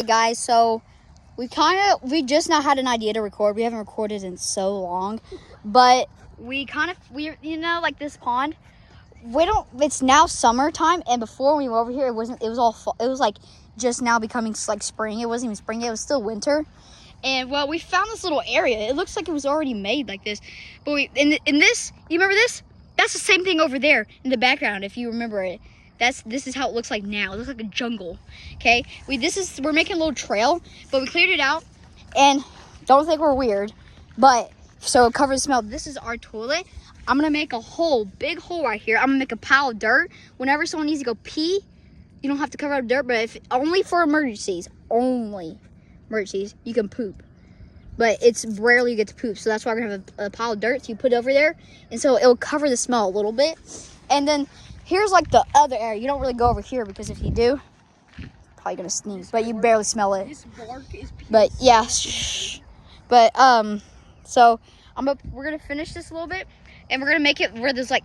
Hey guys, so we just now had an idea to record. We haven't recorded in so long, but we like this pond. It's now summertime, and before we were over here, it was like just now becoming like spring. It wasn't even spring yet, it was still winter. And well, we found this little area. It looks like it was already made like this, but in this, you remember this? That's the same thing over there in the background, if you remember it. This is how it looks like now. It looks like a jungle. Okay, we're making a little trail, but we cleared it out, and don't think we're weird, but so it covers the smell. This is our toilet. I'm gonna make a big hole right here. I'm gonna make a pile of dirt. Whenever someone needs to go pee, you don't have to cover up dirt, but only for emergencies, you can poop. But it's rarely you get to poop, so that's why we're gonna have a pile of dirt. So you put it over there, and so it'll cover the smell a little bit. And then here's like the other area. You don't really go over here because if you do, probably gonna sneeze, but you barely smell it. This bark is peace. But yeah, but so we're gonna finish this a little bit, and we're gonna make it where there's like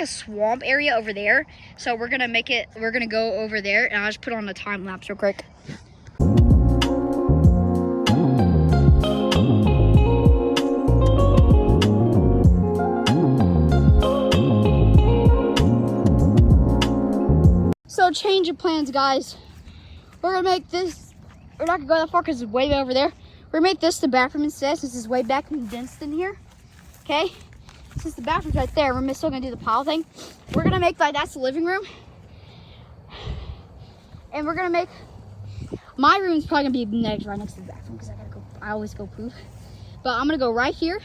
a swamp area over there. So we're gonna go over there, and I'll just put on a time lapse real quick. So change of plans, guys. We're gonna make this, we're not gonna go that far because it's way over there. We're gonna make this the bathroom instead, since it's way back condensed in here. Okay, since the bathroom's right there, we're still gonna do the pile thing. We're gonna make that's the living room. And we're gonna make, my room's probably gonna be right next to the bathroom because I always go poop. But I'm gonna go right here,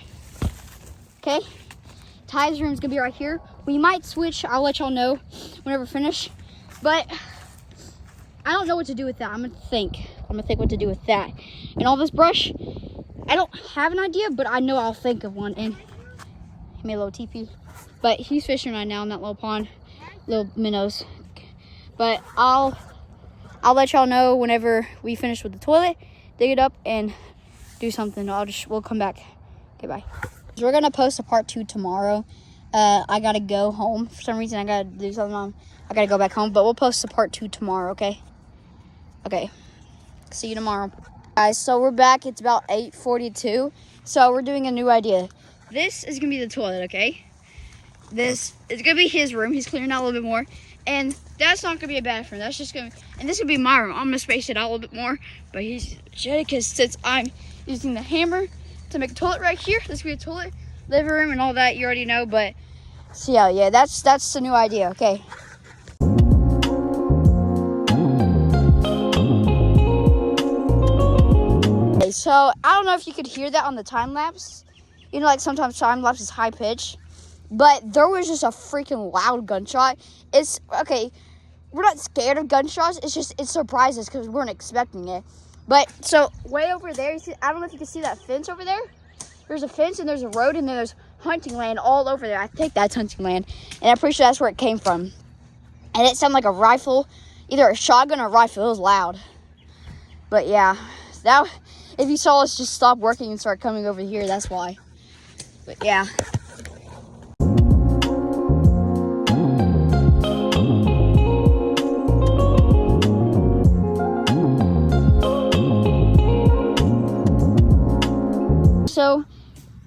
okay? Ty's room's gonna be right here. We might switch, I'll let y'all know whenever we finish. But I don't know what to do with that. I'm gonna think what to do with that. And all this brush, I don't have an idea, but I know I'll think of one. And he made a little teepee, but he's fishing right now in that little pond, little minnows. But I'll let y'all know whenever we finish with the toilet, dig it up and do something. We'll come back. Okay, bye. So we're gonna post a part 2 tomorrow. I gotta go home for some reason. I gotta do something I gotta go back home, but we'll post a part 2 tomorrow, okay? Okay, see you tomorrow. Guys, so we're back. It's about 8:42. So we're doing a new idea. This is gonna be the toilet, okay? This is gonna be his room. He's clearing out a little bit more. And that's not gonna be a bathroom. That's just and this would be my room. I'm gonna space it out a little bit more, but he's shitty because since I'm using the hammer to make a toilet right here, this could be a toilet, living room, and all that. You already know, but so yeah, that's the new idea, okay? So I don't know if you could hear that on the time lapse. You know, like sometimes time lapse is high pitch, but there was just a freaking loud gunshot. It's okay. We're not scared of gunshots. It surprises us because we weren't expecting it. But so way over there, I don't know if you can see that fence over there. There's a fence and there's a road and then there's hunting land all over there. I think that's hunting land, and I'm pretty sure that's where it came from. And it sounded like a rifle, either a shotgun or a rifle. It was loud. But yeah, if you saw us just stop working and start coming over here, that's why. But yeah.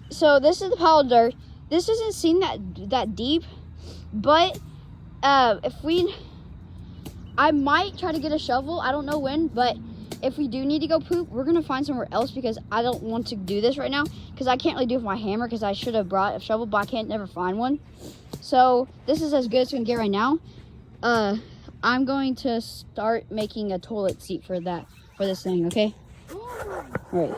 So this is the pile of dirt. This doesn't seem that deep, but I might try to get a shovel. I don't know when, but if we do need to go poop, we're gonna find somewhere else because I don't want to do this right now because I can't really do it with my hammer because I should have brought a shovel, but I can't never find one. So this is as good as we can get right now. I'm going to start making a toilet seat for this thing, okay? All right.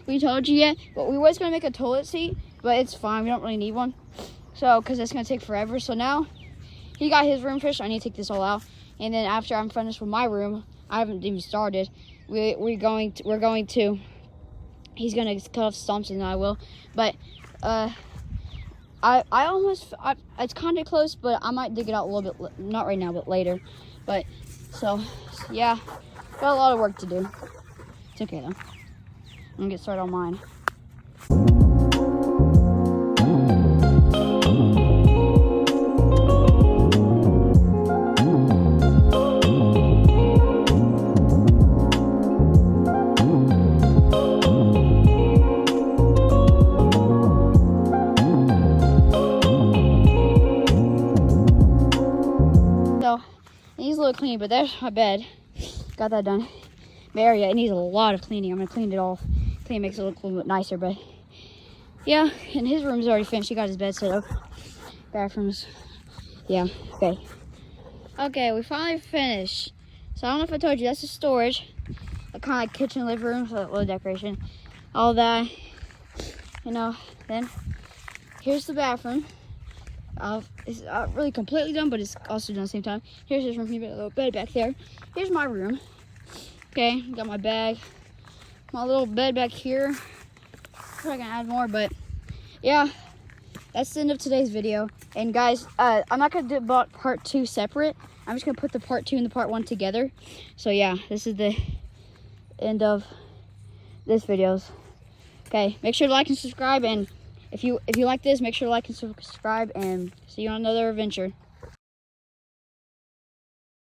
We told you yet, but we was gonna make a toilet seat, but it's fine. We don't really need one, so because it's gonna take forever. So now he got his room finished. I need to take this all out, and then after I'm finished with my room, I haven't even started. We're going to. He's gonna cut off stumps, and I will. But it's kind of close, but I might dig it out a little bit. Not right now, but later. But so yeah, got a lot of work to do. It's okay though. I'm gonna get started on mine. clean, but there's my bed. Got that done. My area, it needs a lot of cleaning. I'm gonna clean it all. Clean makes it look a little bit nicer, but yeah, and his room's already finished. He got his bed set up. Bathrooms. Yeah, okay. Okay, we finally finished. So I don't know if I told you, that's the storage. Kind of like kitchen, living room, so a little decoration. All that, you know. Then here's the bathroom. It's not really completely done, but it's also done at the same time. Here's his room. He got a little bed back there. Here's my room. Okay, got my bag. My little bed back here. Probably gonna add more, but yeah, that's the end of today's video. And guys, I'm not gonna do part 2 separate. I'm just gonna put the part 2 and the part 1 together. So yeah, this is the end of this videos. Okay, make sure to like and subscribe, and if you like this, make sure to like and subscribe, and see you on another adventure.